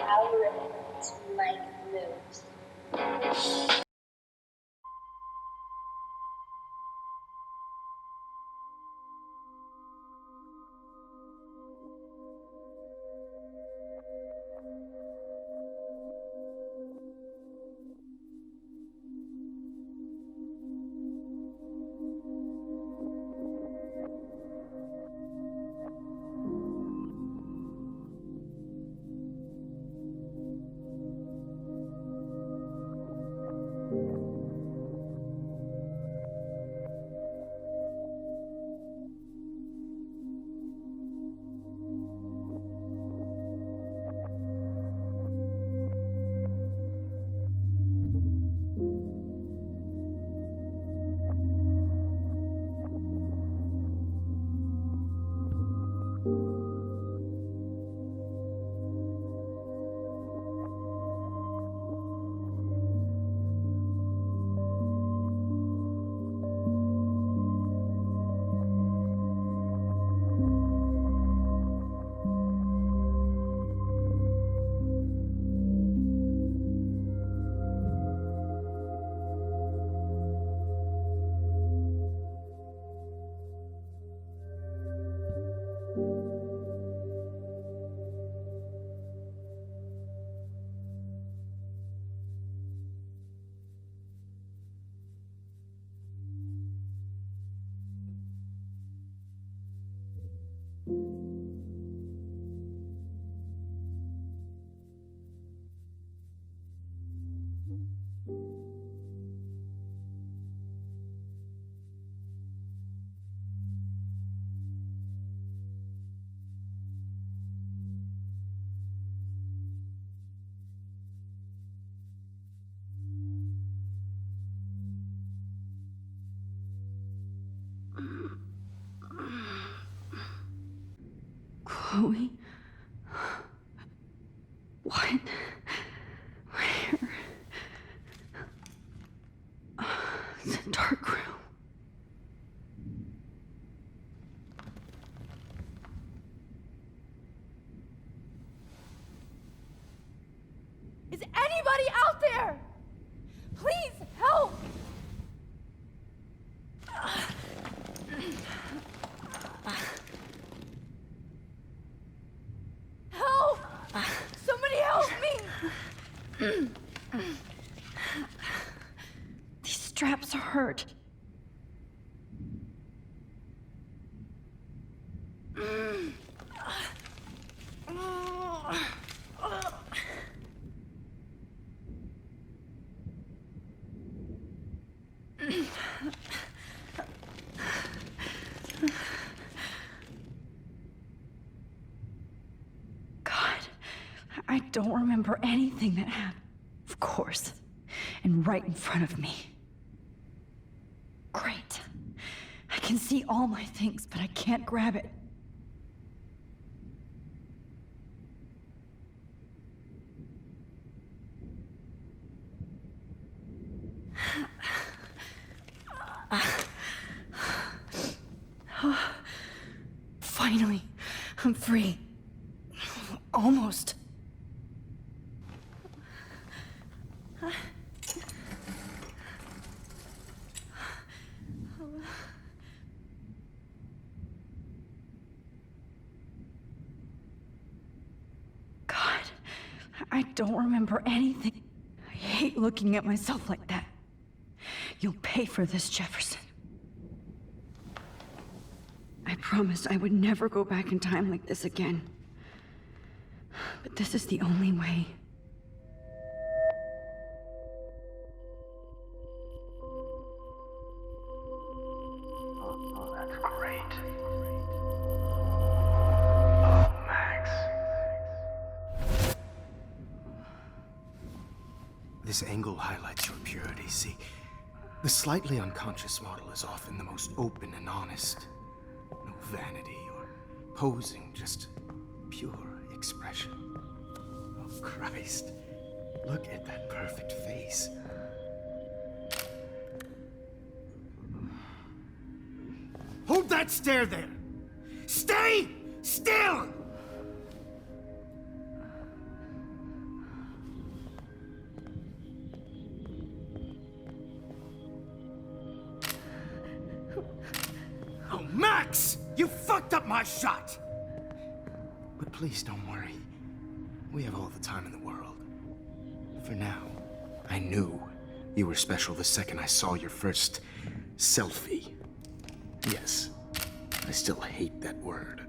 algorithm to like moves. Chloe? What? Where? It's a dark room. Is anybody out there? Please help! Help! Somebody help me! These straps hurt. I don't remember anything that happened. Of course. And right in front of me. Great. I can see all my things, but I can't grab it. Finally, I'm free. Almost. I don't remember anything. I hate looking at myself like that. You'll pay for this, Jefferson. I promised I would never go back in time like this again. But this is the only way. Oh, that's great. Oh, Max. This angle highlights your purity, see? The slightly unconscious model is often the most open and honest. No vanity or posing, just pure expression. Oh, Christ. Look at that perfect face. Hold that stare there! Stay still! You fucked up my shot! But please don't worry. We have all the time in the world. For now, I knew you were special the second I saw your first selfie. Yes, I still hate that word.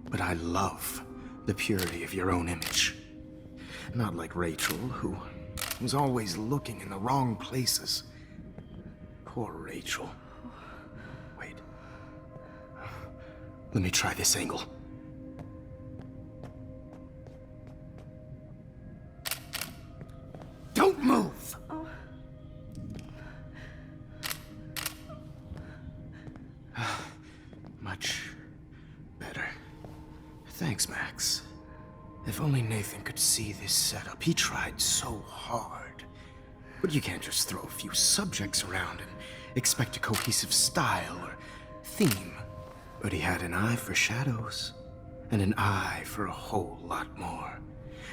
But I love the purity of your own image. Not like Rachel, who was always looking in the wrong places. Poor Rachel. Wait. Let me try this angle. Don't move! Much better. Thanks, Max. If only Nathan could see this setup. He tried so hard. But you can't just throw a few subjects around and expect a cohesive style or theme. But he had an eye for shadows, and an eye for a whole lot more,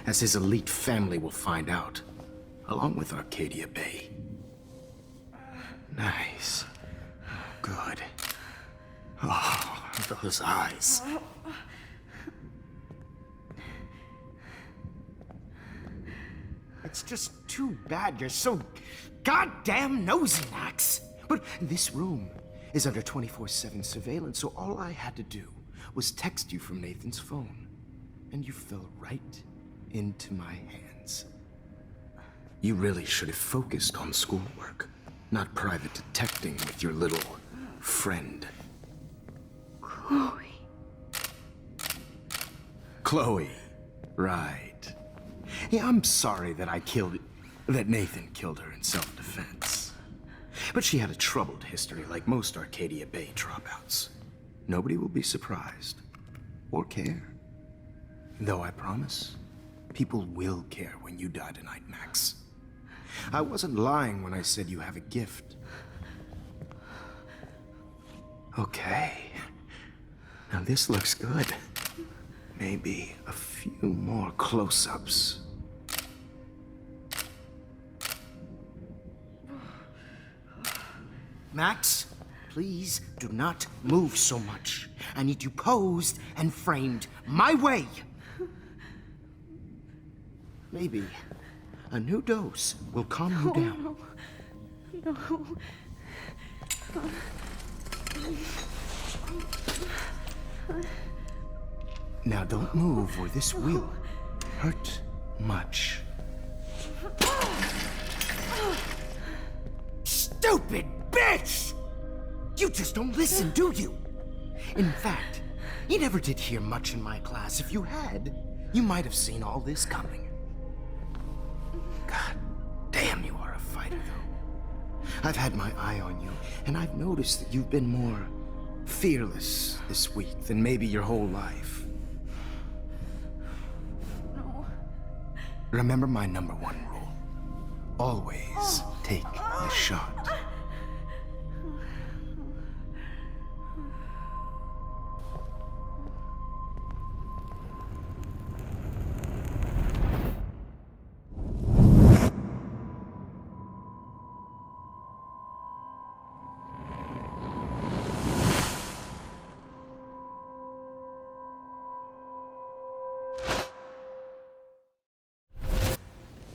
as his elite family will find out, along with Arcadia Bay. Nice. Good. Oh, those eyes. It's just too bad you're so goddamn nosy, Max. But this room is under 24/7 surveillance, so all I had to do was text you from Nathan's phone. And you fell right into my hands. You really should have focused on schoolwork, not private detecting with your little friend. Chloe. Chloe. Right. Yeah, I'm sorry that that Nathan killed her in self-defense. But she had a troubled history like most Arcadia Bay dropouts. Nobody will be surprised. Or care. Though I promise, people will care when you die tonight, Max. I wasn't lying when I said you have a gift. Okay. Now this looks good. Maybe a few more close-ups. Max, please do not move so much. I need you posed and framed my way. Maybe a new dose will calm you down. Now don't move or this will hurt much. Stupid bitch! You just don't listen, do you? In fact, you never did hear much in my class. If you had, you might have seen all this coming. God damn, you are a fighter, though. I've had my eye on you, and I've noticed that you've been more fearless this week than maybe your whole life. No. Remember my #1 rule. Always take the shot.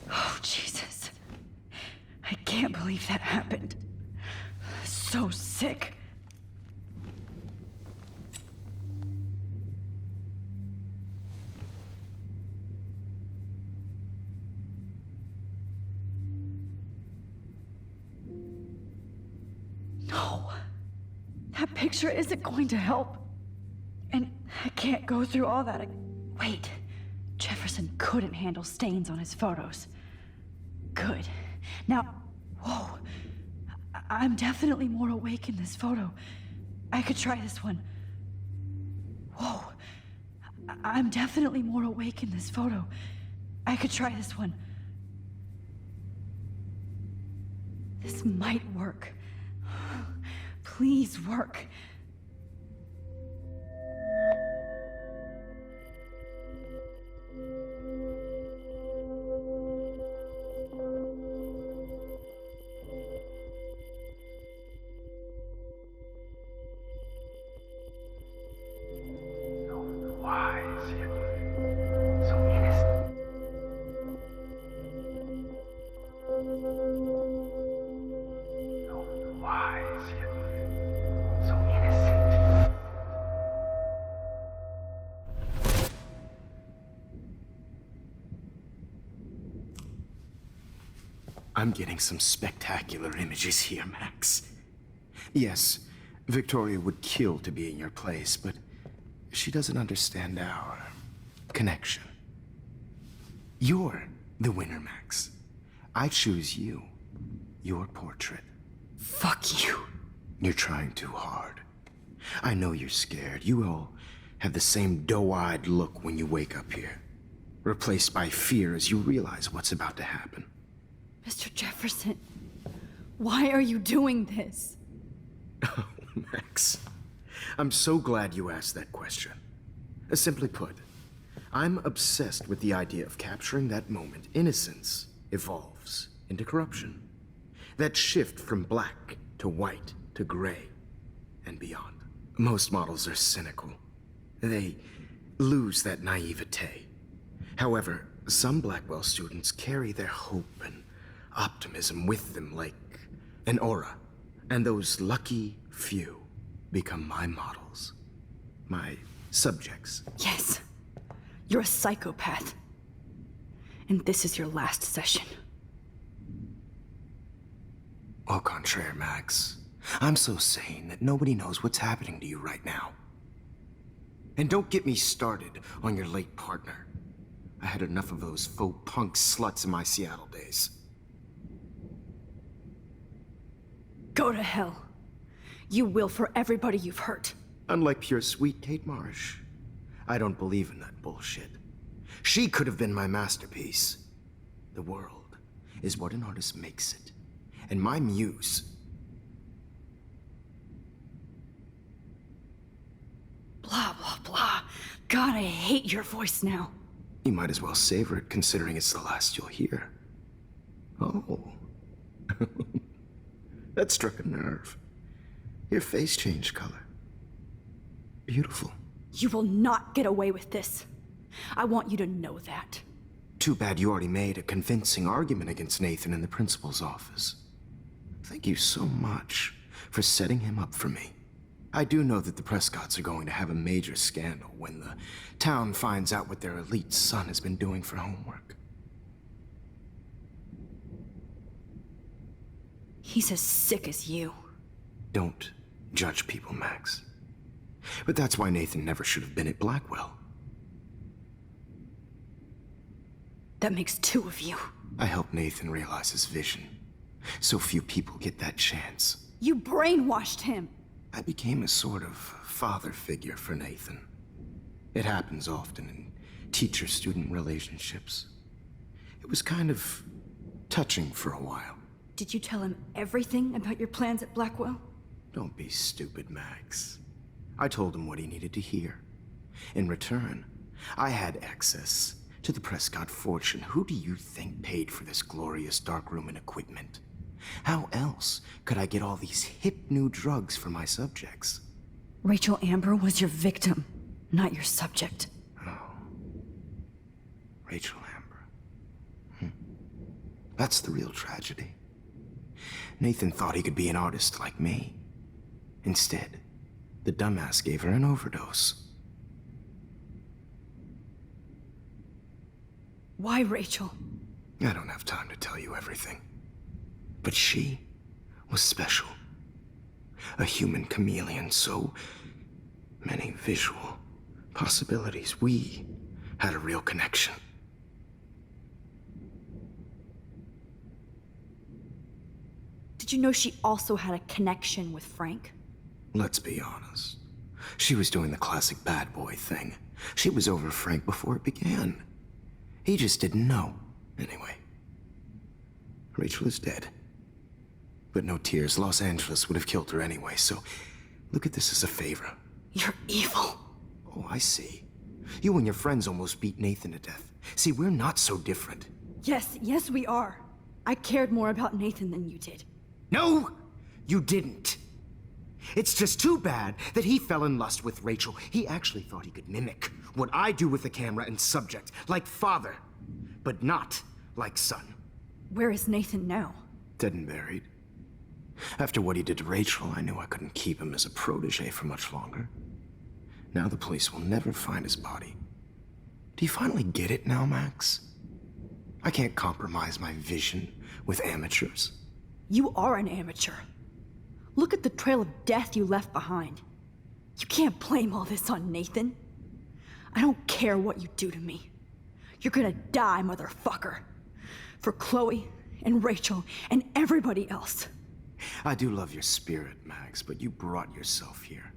Oh, Jesus. I can't believe that happened. So sick. No. That picture isn't going to help. And I can't go through all that. Wait. Jefferson couldn't handle stains on his photos. Good. Now, whoa. I'm definitely more awake in this photo. I could try this one. Whoa. I'm definitely more awake in this photo. I could try this one. This might work. Please work. I'm getting some spectacular images here, Max. Yes, Victoria would kill to be in your place, but she doesn't understand our connection. You're the winner, Max. I choose you. Your portrait. Fuck you. You're trying too hard. I know you're scared. You all have the same doe-eyed look when you wake up here. Replaced by fear as you realize what's about to happen. Mr. Jefferson, why are you doing this? Oh, Max. I'm so glad you asked that question. Simply put, I'm obsessed with the idea of capturing that moment innocence evolves into corruption. That shift from black to white to gray and beyond. Most models are cynical. They lose that naivete. However, some Blackwell students carry their hope and optimism with them like an aura. And those lucky few become my models. My subjects. Yes. You're a psychopath. And this is your last session. Au contraire, Max. I'm so sane that nobody knows what's happening to you right now. And don't get me started on your late partner. I had enough of those faux punk sluts in my Seattle days. Go to hell. You will for everybody you've hurt. Unlike pure sweet Kate Marsh, I don't believe in that bullshit. She could have been my masterpiece. The world is what an artist makes it. And my muse... Blah, blah, blah. God, I hate your voice now. You might as well savor it, considering it's the last you'll hear. Oh. That struck a nerve. Your face changed color. Beautiful. You will not get away with this. I want you to know that. Too bad you already made a convincing argument against Nathan in the principal's office. Thank you so much for setting him up for me. I do know that the Prescotts are going to have a major scandal when the town finds out what their elite son has been doing for homework. He's as sick as you. Don't judge people, Max. But that's why Nathan never should have been at Blackwell. That makes two of you. I helped Nathan realize his vision. So few people get that chance. You brainwashed him. I became a sort of father figure for Nathan. It happens often in teacher-student relationships. It was kind of touching for a while. Did you tell him everything about your plans at Blackwell? Don't be stupid, Max. I told him what he needed to hear. In return, I had access to the Prescott fortune. Who do you think paid for this glorious darkroom and equipment? How else could I get all these hip new drugs for my subjects? Rachel Amber was your victim, not your subject. Oh. Rachel Amber. That's the real tragedy. Nathan thought he could be an artist like me. Instead, the dumbass gave her an overdose. Why Rachel? I don't have time to tell you everything. But she was special. A human chameleon, so many visual possibilities. We had a real connection. Did you know she also had a connection with Frank? Let's be honest. She was doing the classic bad boy thing. She was over Frank before it began. He just didn't know. Anyway, Rachel is dead. But no tears. Los Angeles would have killed her anyway, so look at this as a favor. You're evil. Oh, I see. You and your friends almost beat Nathan to death. See, we're not so different. Yes, we are. I cared more about Nathan than you did. No, you didn't. It's just too bad that he fell in lust with Rachel. He actually thought he could mimic what I do with the camera and subject, like father, but not like son. Where is Nathan now? Dead and buried. After what he did to Rachel, I knew I couldn't keep him as a protege for much longer. Now the police will never find his body. Do you finally get it now, Max? I can't compromise my vision with amateurs. You are an amateur. Look at the trail of death you left behind. You can't blame all this on Nathan. I don't care what you do to me. You're gonna die, motherfucker. For Chloe and Rachel and everybody else. I do love your spirit, Max, but you brought yourself here.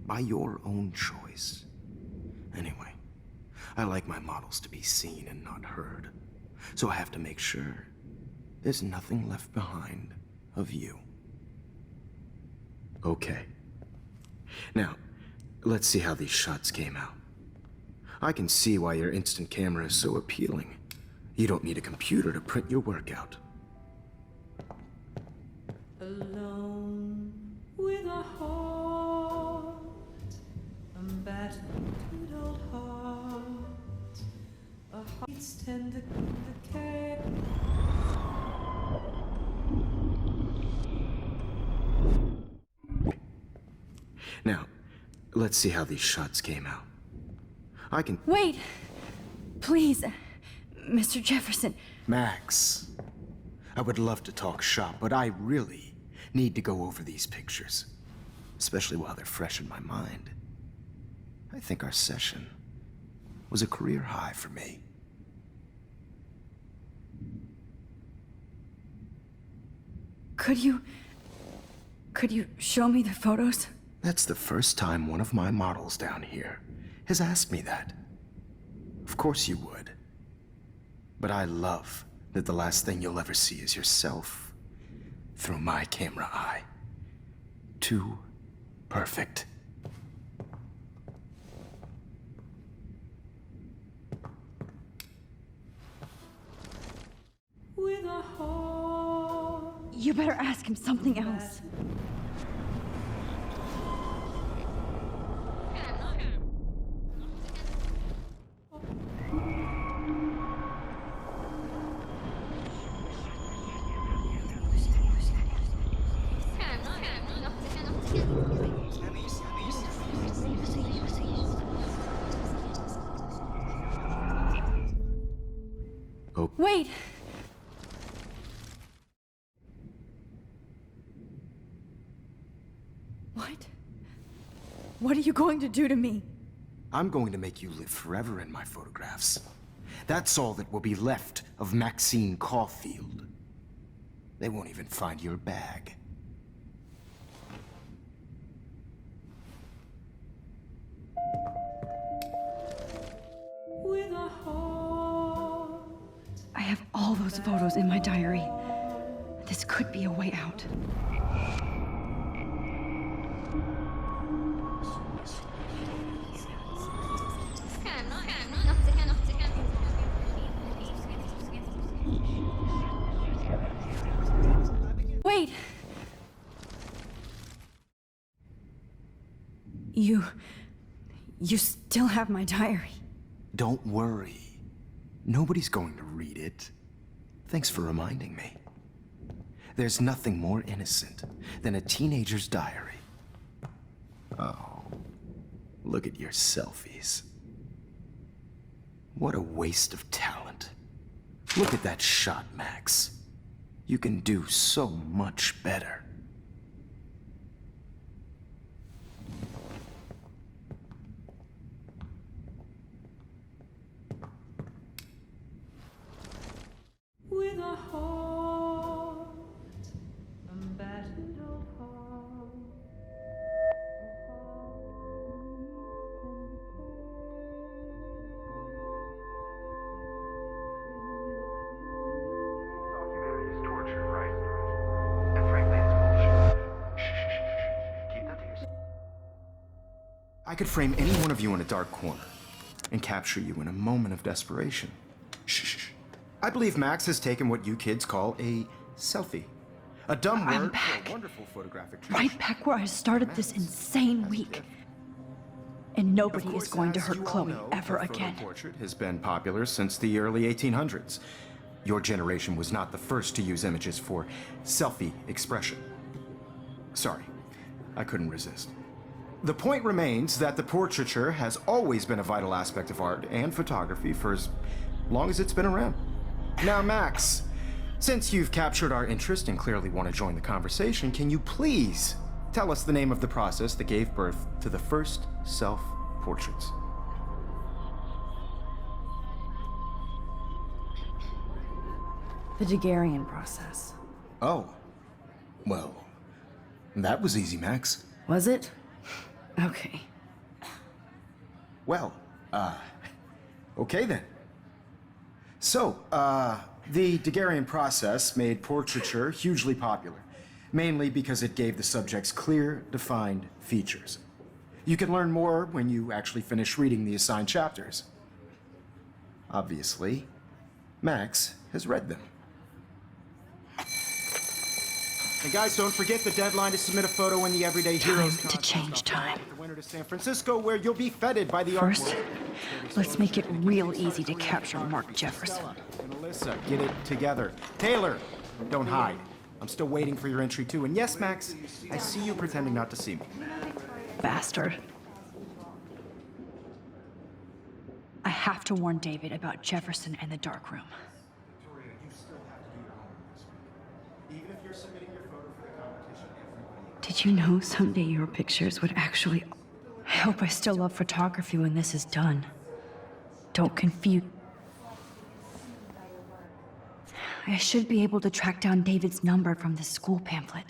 By your own choice. Anyway, I like my models to be seen and not heard. So I have to make sure there's nothing left behind of you. Okay. Now, let's see how these shots came out. I can see why your instant camera is so appealing. You don't need a computer to print your work out. Alone with a heart, a battered old heart, a heart's tender care. Now, let's see how these shots came out. I can... Wait! Please, Mr. Jefferson. Max, I would love to talk shop, but I really need to go over these pictures. Especially while they're fresh in my mind. I think our session was a career high for me. Could you show me the photos? That's the first time one of my models down here has asked me that. Of course you would. But I love that the last thing you'll ever see is yourself through my camera eye. Too perfect. With a heart. You better ask him something else. Oh. Wait! What? What are you going to do to me? I'm going to make you live forever in my photographs. That's all that will be left of Maxine Caulfield. They won't even find your bag. With a heart. I have all those photos in my diary. This could be a way out. Wait! You still have my diary. Don't worry. Nobody's going to read it. Thanks for reminding me. There's nothing more innocent than a teenager's diary. Oh, look at your selfies. What a waste of talent. Look at that shot, Max. You can do so much better. With a heart, a battered old heart. Documentary is torture, right? And frankly, it's bullshit. Shh. Keep that to yourself. I could frame any one of you in a dark corner and capture you in a moment of desperation. Shh. I believe Max has taken what you kids call a selfie. A dumb I'm word back. for a wonderful photographic tradition. Right back where I started this insane week. And nobody Of course, is going to as hurt you all Chloe know, ever the photo again. portrait has been popular since the early 1800s. Your generation was not the first to use images for selfie expression. Sorry, I couldn't resist. The point remains that the portraiture has always been a vital aspect of art and photography for as long as it's been around. Now, Max, since you've captured our interest and clearly want to join the conversation, can you please tell us the name of the process that gave birth to the first self-portraits? The Daguerrean process. Oh. Well, that was easy, Max. Was it? Okay. Well, okay then. So, the Daguerrean process made portraiture hugely popular, mainly because it gave the subjects clear, defined features. You can learn more when you actually finish reading the assigned chapters. Obviously, Max has read them. And guys, don't forget the deadline to submit a photo in the Everyday Heroes Time to change time. The winter to San Francisco, where you'll be feted by the First, art world. let's make it real easy to capture Mark Jefferson. And Alyssa, get it together. Taylor, don't hide. I'm still waiting for your entry too. And yes, Max, I see you pretending not to see me. Bastard. I have to warn David about Jefferson and the dark room. Victoria, you still have to do your homework this week. Even if you're submitting your photo for the competition, everybody... Did you know someday your pictures would actually... I hope I still love photography when this is done. Don't confuse... I should be able to track down David's number from the school pamphlet.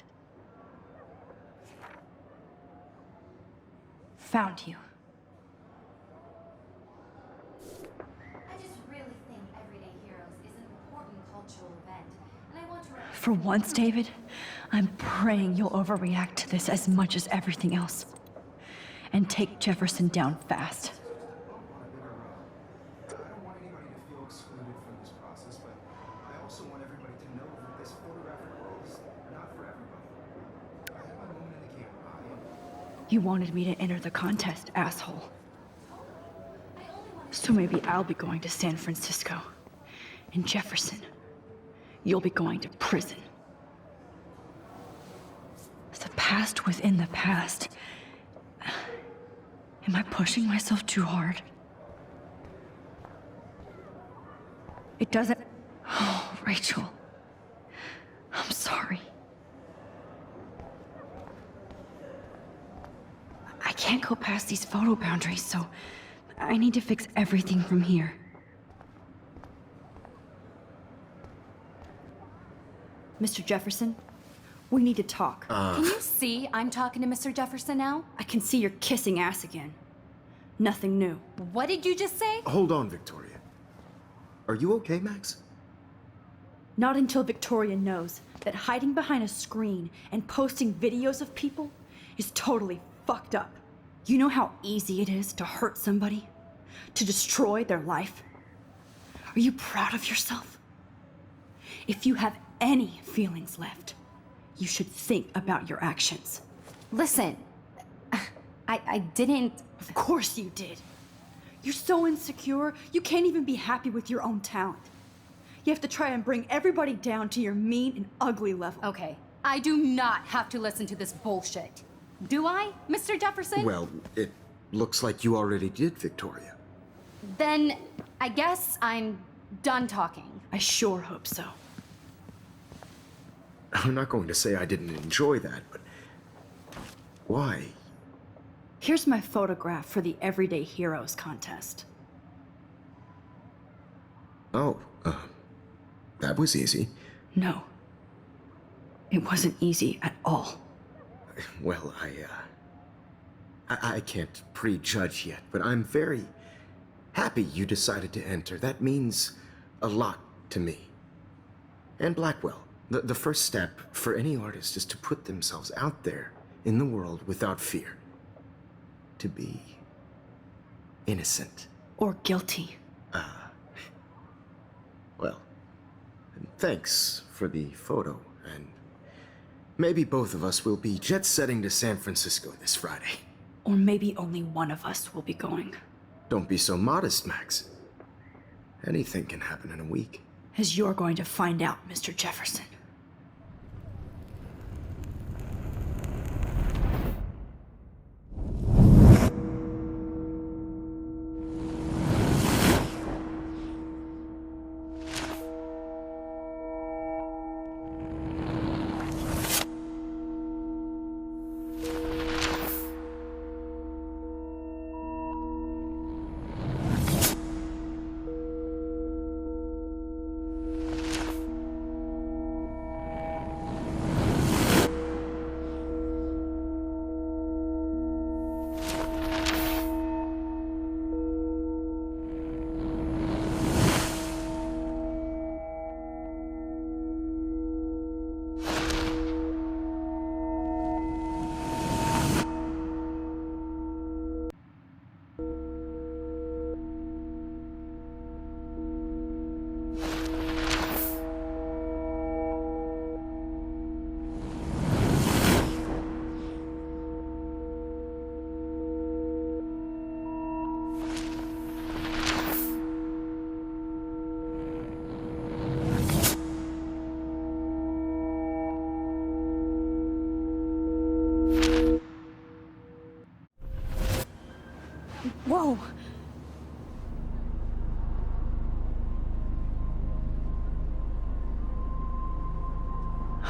Found you. I just really think Everyday Heroes is an important cultural event, and I want to... For once, David, I'm praying you'll overreact to this as much as everything else. And take Jefferson down fast. I don't want anybody to feel excluded from this process, but I also want everybody to know that this photographic world is not for everybody. I have my moment in the camera. You wanted me to enter the contest, asshole. So maybe I'll be going to San Francisco. And Jefferson, you'll be going to prison. The past within the past. Am I pushing myself too hard? It doesn't... Oh, Rachel. I'm sorry. I can't go past these photo boundaries, so I need to fix everything from here. Mr. Jefferson, we need to talk. Can you see I'm talking to Mr. Jefferson now? I can see you're kissing ass again. Nothing new. What did you just say? Hold on, Victoria. Are you okay, Max? Not until Victoria knows that hiding behind a screen and posting videos of people is totally fucked up. You know how easy it is to hurt somebody? To destroy their life? Are you proud of yourself? If you have any feelings left, you should think about your actions. Listen, I didn't... Of course you did. You're so insecure, you can't even be happy with your own talent. You have to try and bring everybody down to your mean and ugly level. Okay, I do not have to listen to this bullshit. Do I, Mr. Jefferson? Well, it looks like you already did, Victoria. Then I guess I'm done talking. I sure hope so. I'm not going to say I didn't enjoy that, but... Why? Here's my photograph for the Everyday Heroes contest. Oh, that was easy. No. It wasn't easy at all. Well, I can't prejudge yet, but I'm very happy you decided to enter. That means a lot to me. And Blackwell. The first step for any artist is to put themselves out there in the world without fear. To be innocent. Or guilty. Well, thanks for the photo, and maybe both of us will be jet-setting to San Francisco this Friday. Or maybe only one of us will be going. Don't be so modest, Max. Anything can happen in a week. As you're going to find out, Mr. Jefferson. go.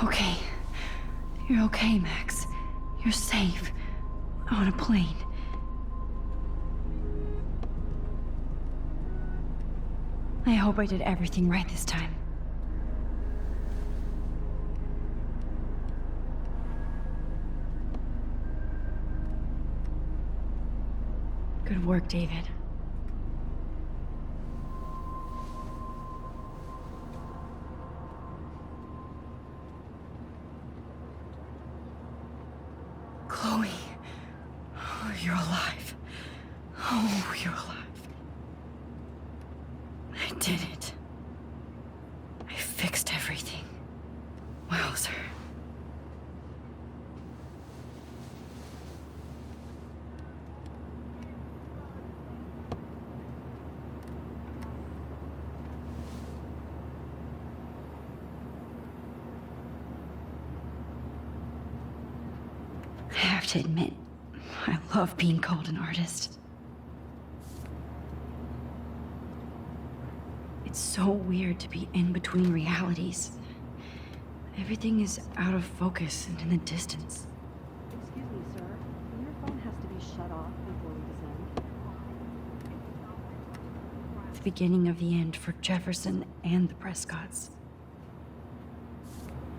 Okay. You're okay, Max. You're safe. On a plane. I hope I did everything right this time. Good work, David. Chloe. Oh, you're alive. Oh, you're alive. I did it. I fixed everything. Wowzer. I have to admit, I love being called an artist. It's so weird to be in between realities. Everything is out of focus and in the distance. Excuse me, sir. Your phone has to be shut off before we descend. The beginning of the end for Jefferson and the Prescotts.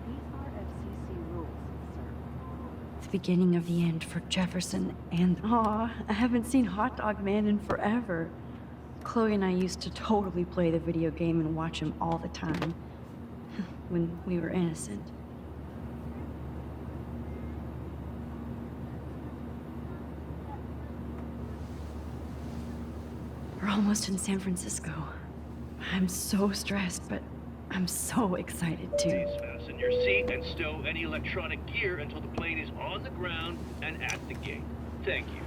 These are FCC rules, sir. The beginning of the end for Jefferson and... Aw, I haven't seen Hot Dog Man in forever. Chloe and I used to totally play the video game and watch him all the time. When we were innocent. We're almost in San Francisco. I'm so stressed, but I'm so excited too. Please fasten your seat and stow any electronic gear until the plane is on the ground and at the gate. Thank you.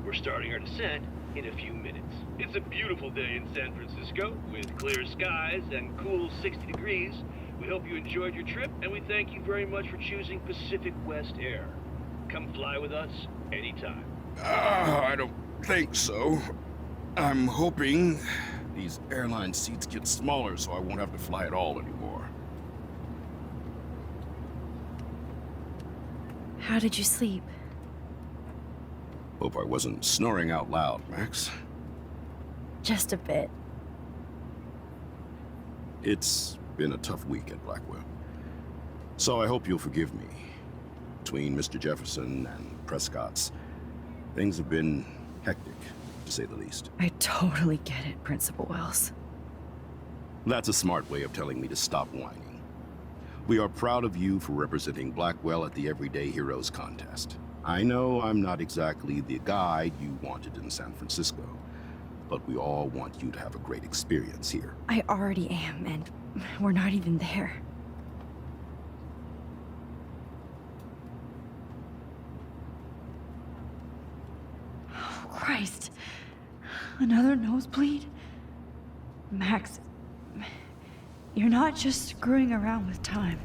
We're starting our descent in a few minutes. It's a beautiful day in San Francisco with clear skies and cool 60 degrees. We hope you enjoyed your trip, and we thank you very much for choosing Pacific West Air. Come fly with us anytime. I don't think so. I'm hoping these airline seats get smaller so I won't have to fly at all anymore. How did you sleep? Hope I wasn't snoring out loud, Max. Just a bit. It's been a tough week at Blackwell. So I hope you'll forgive me. Between Mr. Jefferson and Prescott's, things have been hectic, to say the least. I totally get it, Principal Wells. That's a smart way of telling me to stop whining. We are proud of you for representing Blackwell at the Everyday Heroes contest. I know I'm not exactly the guide you wanted in San Francisco, but we all want you to have a great experience here. I already am, and we're not even there. Oh, Christ. Another nosebleed? Max, you're not just screwing around with time.